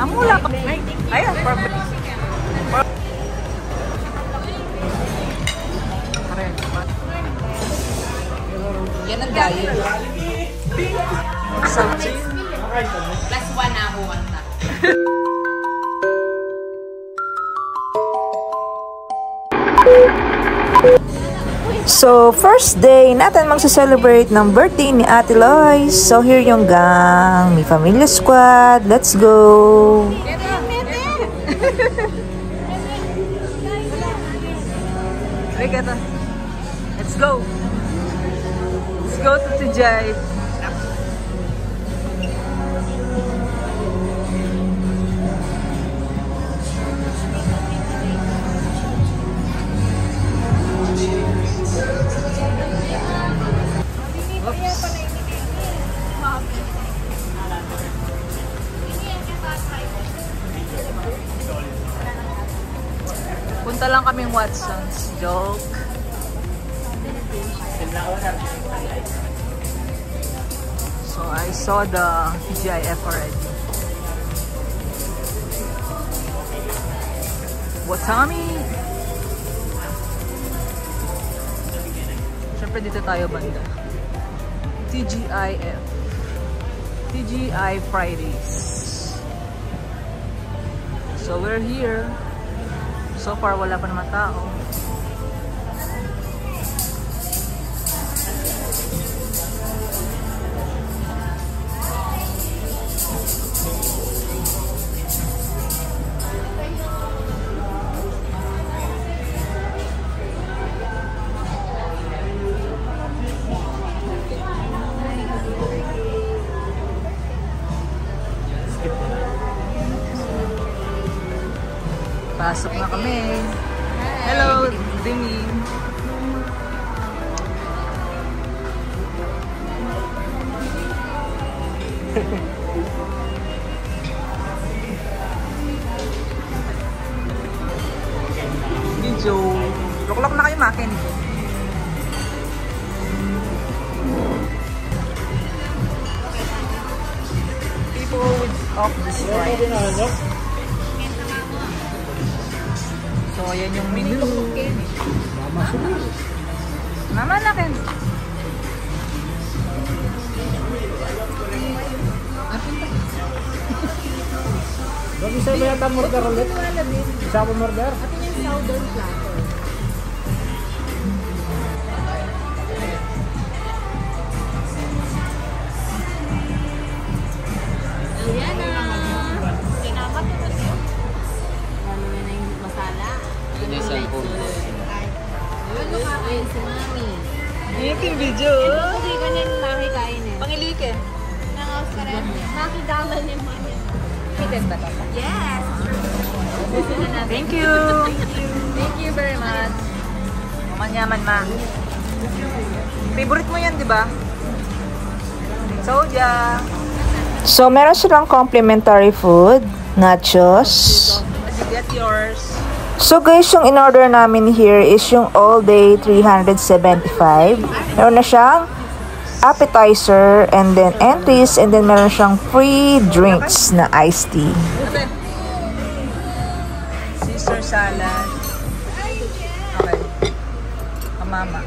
Mula pa. Ayan, perfect. Yan ang diet. Plus 1 na ako kanta. So, first day natin magsa-celebrate ng birthday ni Ate Lois. So, here yung gang. May Familia Squad. Let's go! Let's go! Let's go to Tijay. Punta lang kaming Watson's. Joke. So I saw the GIF already. Watami! Siyempre dito tayo banda. TGIF. TGI Fridays. So we're here. So far, wala pa naman tao. Pasok na kami. Hello, Dimi. Video. Loklok na kayo makin. People off the strike. So, ayan yung menu. Mama na kin. Bakit sa may ata murder ulit? Isa ko murder? Ito yung southern platter. Ayan na. Kinakat ko kasi. Ano na yung masala? Ano yung cellphone? Ano kakain si Mami? Ito yung video. Hindi ka nang nakikain eh. Pangilik eh. Nangaos ka rin. Nakidalan yung Mami. Higas ba ito? Yes! Thank you. Thank you very much. Manyaman ma. Favorite mo yan, di ba? Soja. So, meron silang complimentary food. Nachos. Get yours. So, guys, yung in-order namin here is yung all day 375. Meron na siyang appetizer and then entries and then meron siyang free drinks na iced tea. Caesar salad. Okay. Mama.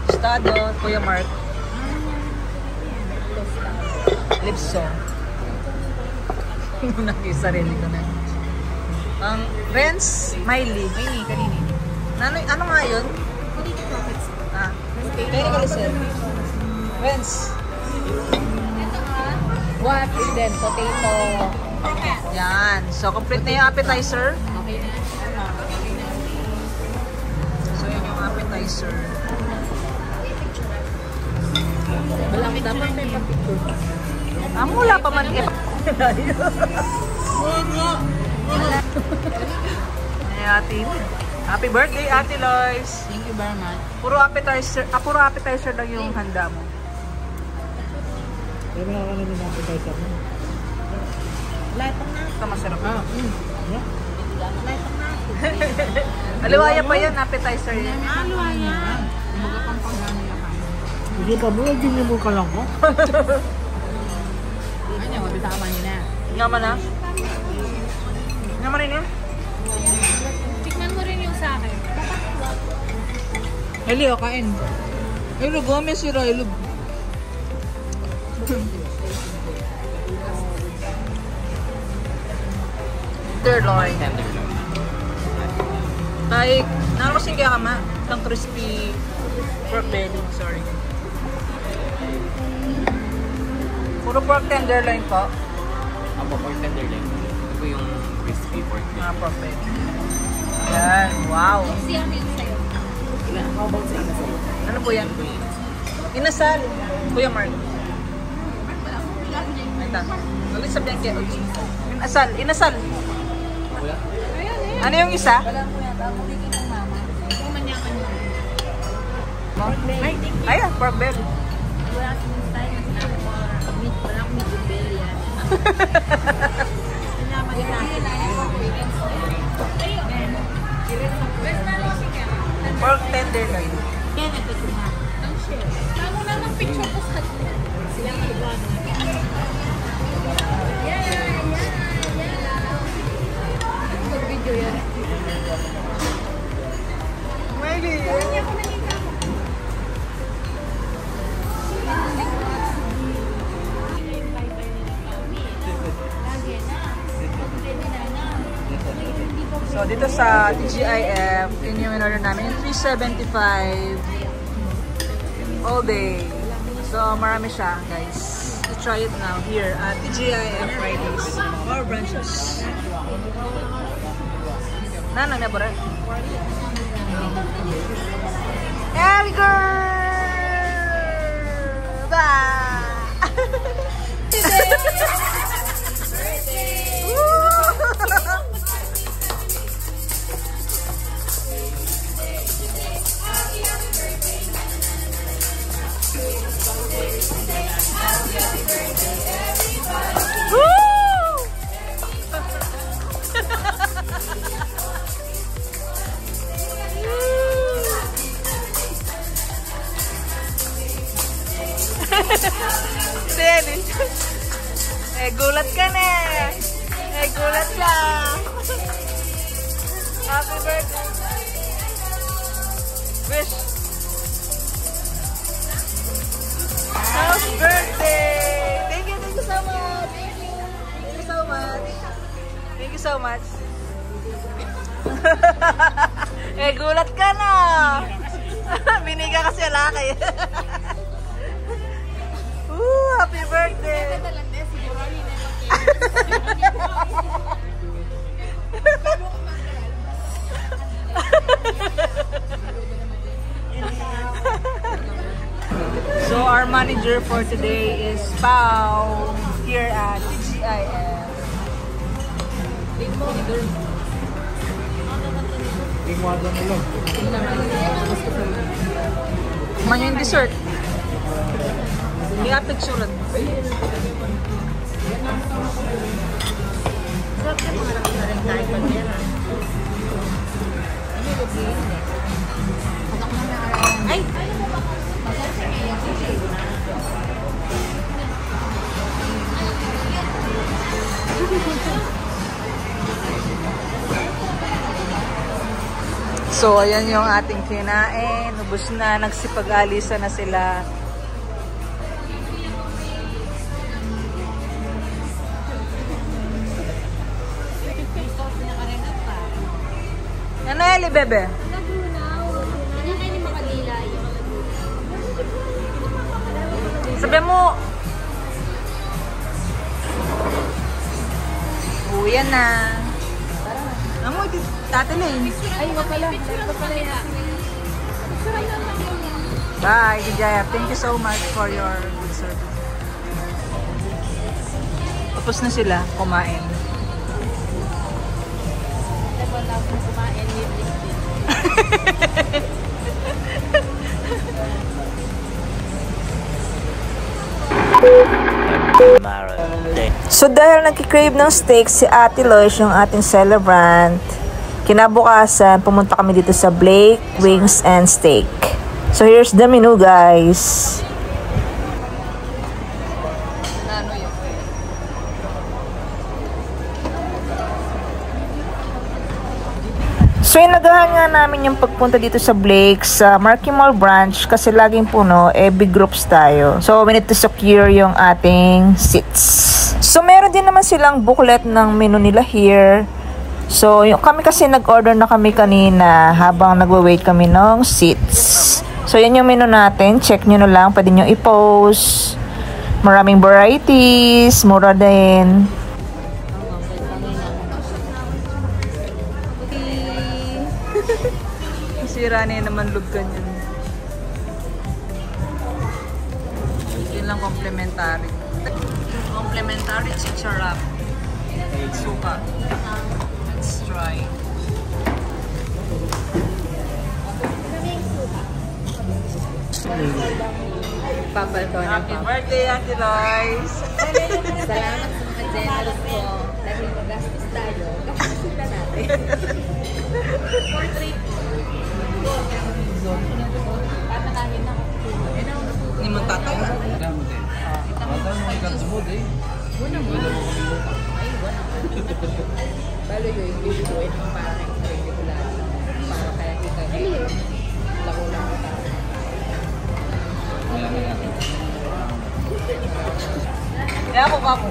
Estado. Kuya Mark. Lipso. Nakisarili ko na. Ang Renz Miley. Kanini. Ano nga yun? Potato profits. Very good. Renz. What is then? Potato. Yan. So, complete na yung appetizer. Okay na. So, yun yung appetizer. Malaki dapat may pa-picture. Mula pa man. Happy birthday, Ate Lois. Thank you very much. Puro appetizer lang yung handa mo. Pero na ako namin appetizer mo. Lahat pang na. Ito masarap. Yeah. Lahat pang na. Aliwaya pa yan, appetizer yan. Luwaya. Umaga pang panggano lang. Hindi pa mo, hindi mo ka lang ko. Ano? Bisama niyo na. Naman na? Naman rin yun? Tikman mo rin yung sa akin. Eli, o kain. Ilog, may sira, ilog. Tenderloin. Like, naman kasing kaya kama. Itang crispy pork belly, sorry. Puro pork tenderloin po. Apo, pork tenderloin. Ito po yung crispy pork. Pork belly. Yan, wow. Kasi ano yung sa'yo? Ano po yan? Inasal. Kuya Mark. Ito. Ulit sabihin kayo. Inasal. Inasal. Wala? Ano yung isa? Ayan, pork belly. Wala akong style na sinabi ko. Wala akong meat belly yan. Sinama din natin. Pork tenderloin. Yan, ito na. Ang share. Tama na ng picture ko sa silang iba. Mag-video yan. Maybe. So, dito sa TGIF, yun yung in-order namin. Yung 375 all day. So, marami siya, guys. To try it now here at TGIF Fridays. More branches. Nanang na ba rin? Happy girl! Bye! Gulat ka na. Gulat ka. Happy birthday. Wish. Happy birthday. Thank you so much. Thank you so much. Thank you so much. Gulat ka na. Biniga kasi laki. Happy birthday. So our manager for today is Pao here at TGIF. Tingwado na lang. Man yung dessert. Kaya picture. Sarap ka mga naman na rin kahit pag-pera. Ano yung bigyan eh? Ay! Masarap siya ngayon. So, ayan yung ating kinain. Ubus na, nagsipag-alisa na sila. Ano Eli, bebe? Ano kayo ni Makadila? Sabi mo. Yan na. Amo, tatalin. Ay, wapala. Wapala yan. Bye, Kijaya. Thank you so much for your good service. Tapos na sila kumain. Kumain with liquid. So dahil nagkikrave ng steak si Ate Lois, yung ating celebrant, kinabukasan pumunta kami dito sa Blake Wings and Steak. So here's the menu, guys. So, inagahan nga namin yung pagpunta dito sa Blake's sa Marquee Mall branch kasi laging puno, big groups tayo. So, we need to secure yung ating seats. So, meron din naman silang booklet ng menu nila here. So, kami kasi nag-order na kami kanina habang nagwa-wait kami ng seats. So, yan yung menu natin. Check nyo na lang. Pwede nyo i-post. Maraming varieties. Mura din. Sira na yun naman lug ka niyan. Yun lang complimentary. Complimentary chicharap. Suka. Let's try. Happy birthday, Auntie Lois! Salamat sa mga generous ko. Dahil magastos tayo, gastusin na natin. Portrait po. Tatanahin ako. Hindi mo tatawa. Balo yun, bibiguin mo para kayong regular. Para kaya kita kayo. Lako-lako tayo. Kaya ako pa po.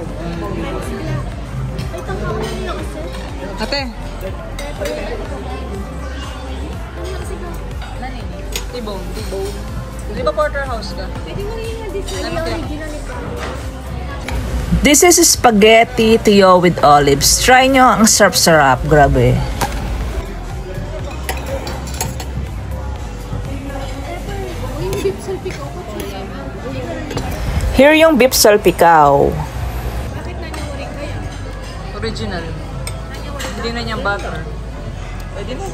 Ate! T-bone. Di ba porterhouse ka? Pwede mo rin yung design na original nito. This is spaghetti tuyo with olives. Try nyo ang sarap-sarap. Grabe. Here yung beef salpikaw. Original. Hindi na niyang butter. Pwede na.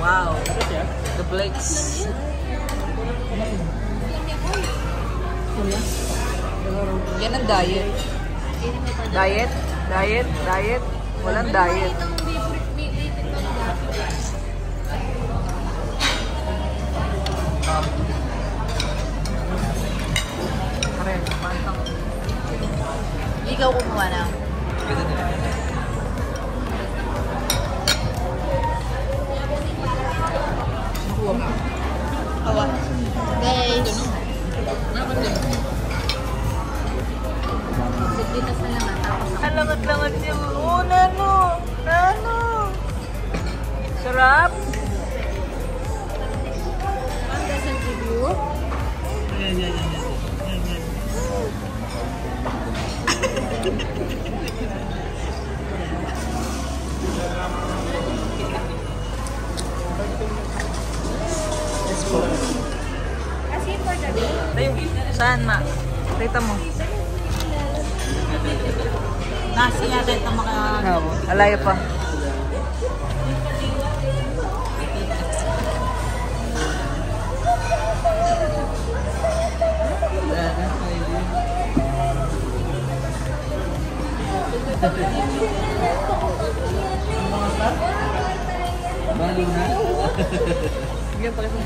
Wow. The Blake's. Yan ang diet. Diet. Walang diet. Ikaw kumuha na. Guys. Siglitas na lang tapos ako. Alangat-langat niya. Oh, nano. Sarap. Ang doesn't review. Saan, ma? Kita mo. Nasi yata ito Alayo pa. Bali na. Bigyan pa kasi.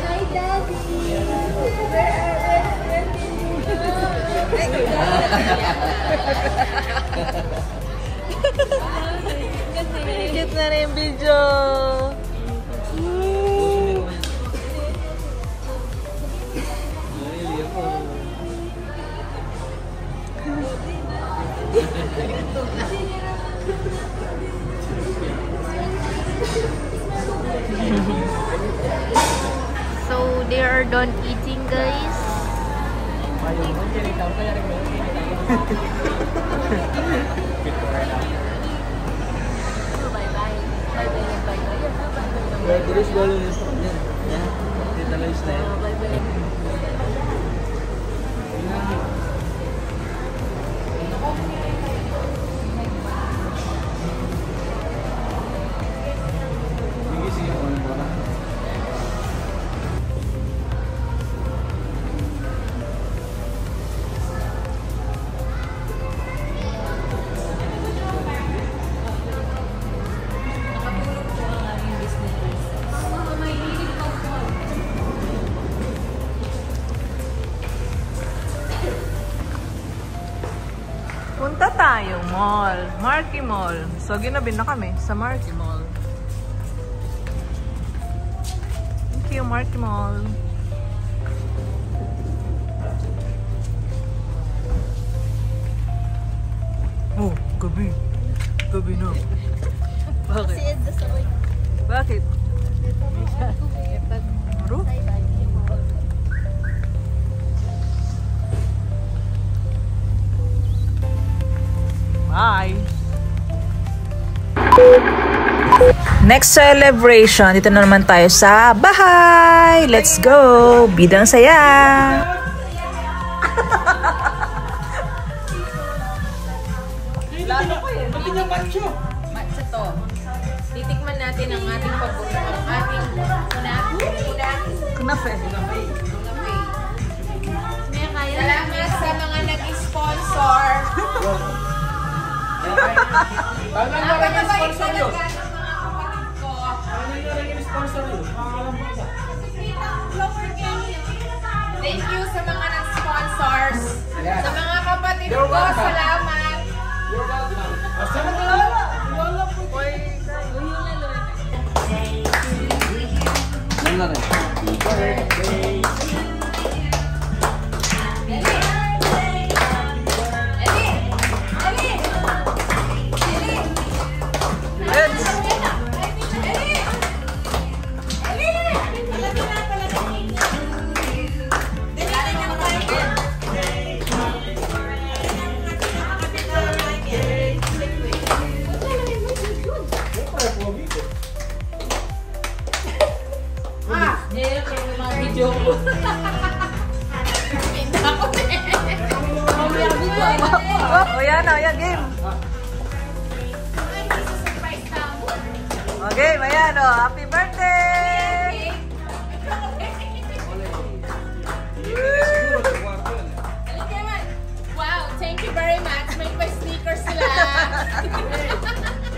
Hi, Daddy. Cute na rin yung video. So they are done eating, guys. Terus dulu nih stopnya, ya. Kita lagi stay. Mall. Marky Mall. So, ginabi na kami sa Marky Mall. Thank you, Marky Mall. Oh, gabi. Gabi na. Bakit? Bakit? Maro? Bye! Next celebration, dito na naman tayo sa bahay! Let's go! Bidang saya! Lalo ko yun. Pati niya macho. Matcha to. Titikman natin ang ating paborito. Ang ating Kunafe. Salamat sa mga nag-sponsor. Paano nga rin yung sponsor yun? Mga kapatid ko. Paano nga rin yung sponsor yun? Makakalam mo isa. Thank you sa mga nag-sponsors. Sa mga kapatid ko, salamat. You're welcome. Basta na talaga. Wala po. Oh, yan o. Yan, game. Oh, game. Ayan o. Happy birthday! Wow, thank you very much. May pa-sneakers sila.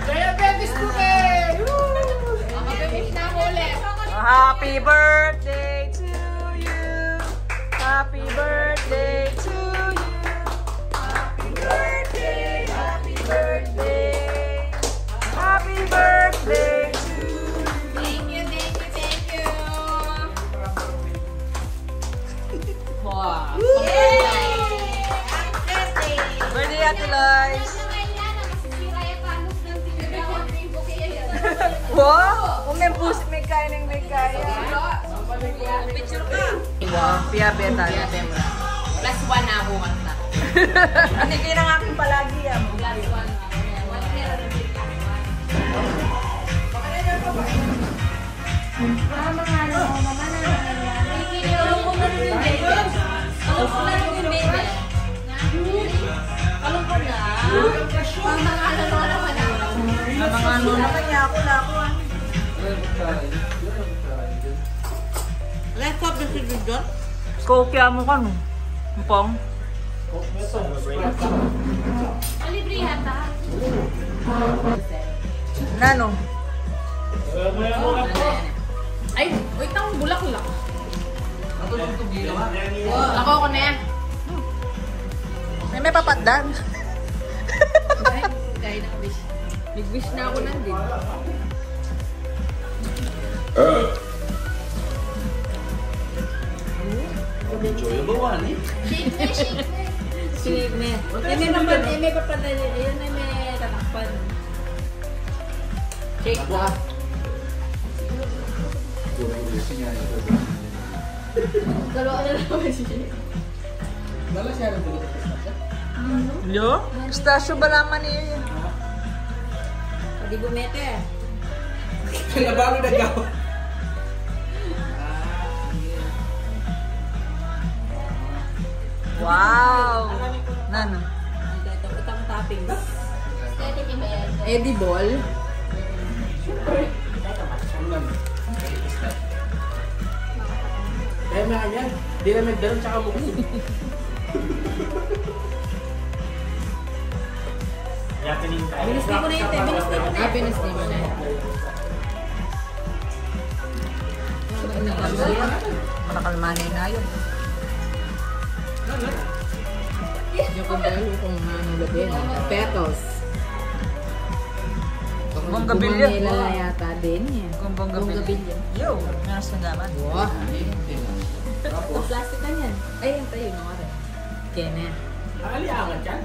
Kaya Betis ko eh! Makabibit na ako ulit. Happy birthday to you. Happy birthday to you. Happy birthday. Happy birthday. Happy birthday to you. Thank you, thank you, thank you. Wow. Yay! Happy birthday. Birthday, Ate Lois. Wow! Kung may pusit, may kaya ng may kaya. Picture ka. Wow, Pia Beta. Plus one na ako kanta. Hindi kayo ng aking palagi yan. Plus one. Mama nga no, mama na nangyayari. Alam ko na rin yung baby. Alam ko na rin yung baby. Alam ko na. Mama nga no naman ako. Mga ano naman niya ako na ako. Let's have the sugar done. Kokya mo ka no? Mpong? Alibrihan ta. Nano? Ay, wait lang, bulak-bulak. Ako na yan. May papatdan. Kaya na wish. Nag-wish na ako nandun. Shake me. May naman, may papadali. Ayun na may tatakpan. Shake ba? Dalawa na naman si Shake. Yo? Stasyo ba naman niya yun? Pwede bumete. Kinabago na gawa. Wow! Nano? Ito, itang toppings. Edible. Kaya mga yan. Di na nagdaroon tsaka mukha. Binisli mo na yun, binisli mo na. Binisli mo na. Manakalmanay na yun. Yung kumbayo kung ano labi. Petals. Bonggabilya. Bonggabilya yata din eh. Kung bonggabilya. Yo, meron sa daman. Wow. Ang plastic na yan. Ay, yung tayo nung ara. Kenneth. Aliangan yan?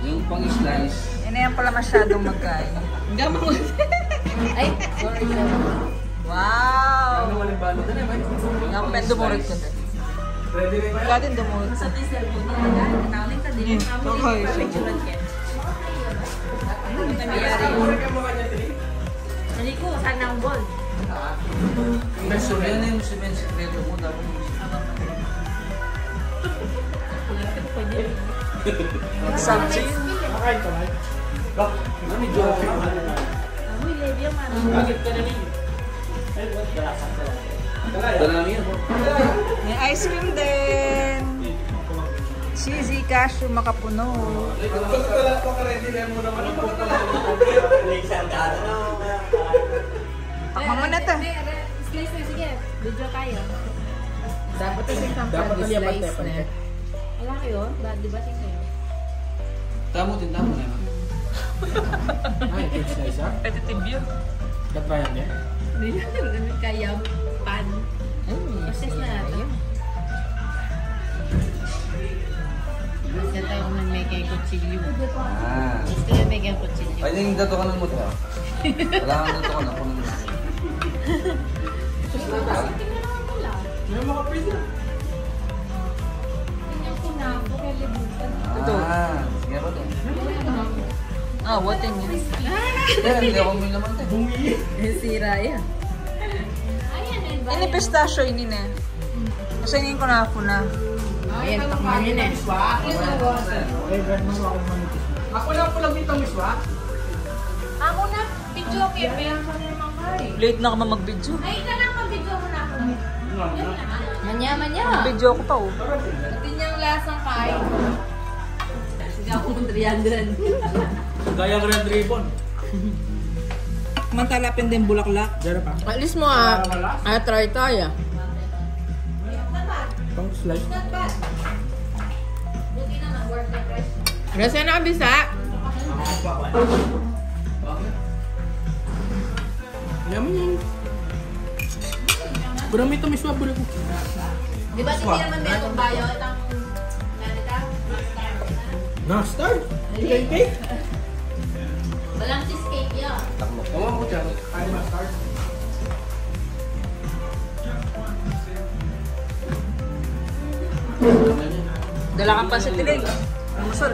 Yung pang-slice. Hindi yan pala masyadong magkain. Ay, sorry. Wow! Nga ko men dumurit ko din. Wala din dumurit. Sa teaser po nila. Naling ka din. Okay. Ano nangyayari? Hindi ko, saan ang ball? Yan yung sikreto mo. Dapat Sabsi. Makain ka, Mike. Amoy, lady yung ano. Dalami yan. May ice cream din. Cheesy cashew makapuno. Takman mo na to. Slice na, sige. Video tayo. Dapat kasi isang Dapat pag naliapat slice na. Wala kayo? Di ba tingin kayo? Tamo din, tamo na yun. Ay, cake slice ha? Petitive yun. Kat ba yan eh? Hindi natin kaya pan. Process na natin. Kasi tayo kung may kay kutsilyo. Ah. Gusto na may kay kutsilyo. Pwede yung dato ka ng muto. Wala kang dato ka na. Kunin mo. May mga pizza. Ito. Ah, sige ba din? Ah, what in yun? Hindi ako may laman din. Sira yan. Ini pistachio ini na. Kasi hindi ko na ako na. Ayan, takman yun eh. Eh, ganun mo ako manitis. Ako lang po lang dito, miswa. Ako na, video ko yung meron ko na naman kayo. Late na ka mag-video. Ay, na lang mag-video ko na ako. Manya-manya. Video ko pa oh. Pati niyang lasang kain. Sige ako kung 300. Gaya Red Ribbon. Mantalapin din bulaklak. Diyan pa. Alis mo ah. Try tayo. Pang slice. Buti naman, worth the price. Kasi nakabisa. Yaman yan. Burang ito, miswa, burang ko. Di ba hindi naman may itong bayo? Itang nanita? Na-start? Cake? Walang cheesecake yun. Takmo. Tama mo dyan. Ay, na-start. Dala kang pa sa tilig. Masal.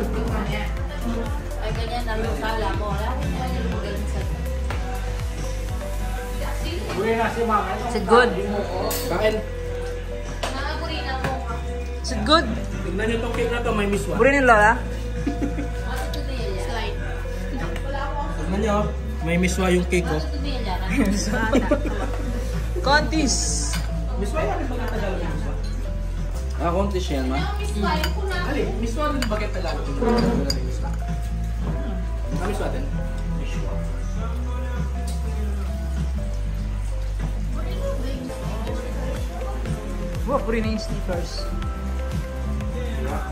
Ay, ganyan na yung sala mo. Wala ko naman yung magaling sa... Buhay na si Mama. Is it good? Kain. Nakaguri na mo. Is it good? Tignan nyo itong cake na to, may miswa. Buri ni Lola. What's the deal? Slide. Wala ko. Tignan nyo, may miswa yung cake ko. What's the deal yan? Contis. Miswa yan, rin ba Tagalog yung miswa? Ah, konti siya yan, ma. Ang miss tayo ko na. Ali, miswa rin ba Tagalog yung miswa? Ang miswa din? Miswa. Wow, buri na yung sneakers. Ah,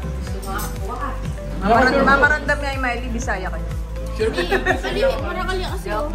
Mamarandam niya yung Miley, Bisaya kayo. Sure ka? Salimit mo na kali kasi oh.